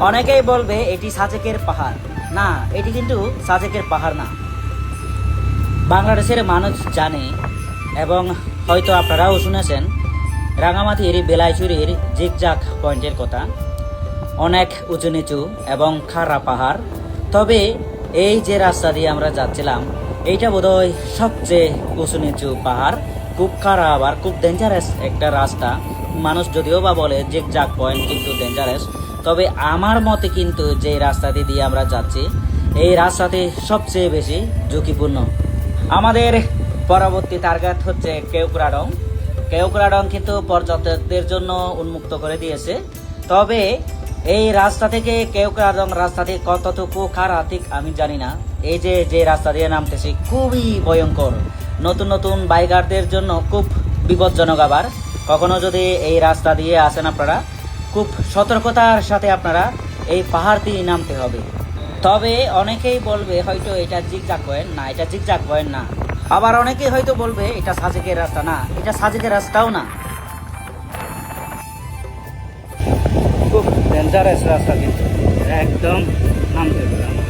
অনেকেই বলবে এটি সাজেকের পাহাড়। না, এটি কিন্তু সাজেকের পাহাড় না। বাংলাদেশের মানুষ জানে এবং হয়তো আপনারাও শুনেছেন রাঙামাটির বেলাইছড়ির জিগজাগ পয়েন্টের কথা। অনেক উঁচু নিচু এবং খাড়া পাহাড়। তবে এই যে রাস্তা দিয়ে আমরা যাচ্ছিলাম এইটা বোধহয় সবচেয়ে উঁচু নিচু পাহাড়, খুব খাড়া আবার খুব ডেঞ্জারাস একটা রাস্তা। মানুষ যদিও বা বলে জিগজাগ পয়েন্ট কিন্তু ডেঞ্জারাস, তবে আমার মতে কিন্তু যে রাস্তাটি দিয়ে আমরা যাচ্ছি এই রাস্তাটি সবচেয়ে বেশি ঝুঁকিপূর্ণ। আমাদের পরবর্তী টার্গেট হচ্ছে কেওক্রাডং। কেওক্রাডং কিন্তু পর্যটকদের জন্য উন্মুক্ত করে দিয়েছে। তবে এই রাস্তা থেকে কেওক্রাডং রাস্তাটি কতটুকু খারাপ ঠিক আমি জানি না। এই যে রাস্তা দিয়ে নামতেছি খুবই ভয়ঙ্কর, নতুন নতুন বাইকারদের জন্য খুব বিপজ্জনক। আবার কখনো যদি এই রাস্তা দিয়ে আসেন আপনারা খুব সতর্কতার সাথে আপনারা এই পাহাড়টি নামতে হবে। তবে অনেকেই বলবে হয়তো এটা জিগজাগ পয়েন্ট না, এটা জিগজাগ পয়েন্ট না। আবার অনেকেই হয়তো বলবে এটা সাজেকের রাস্তা না, এটা সাজেকের রাস্তাও না। খুব ডেঞ্জারাস রাস্তা কিন্তু একদম নামতে হবে।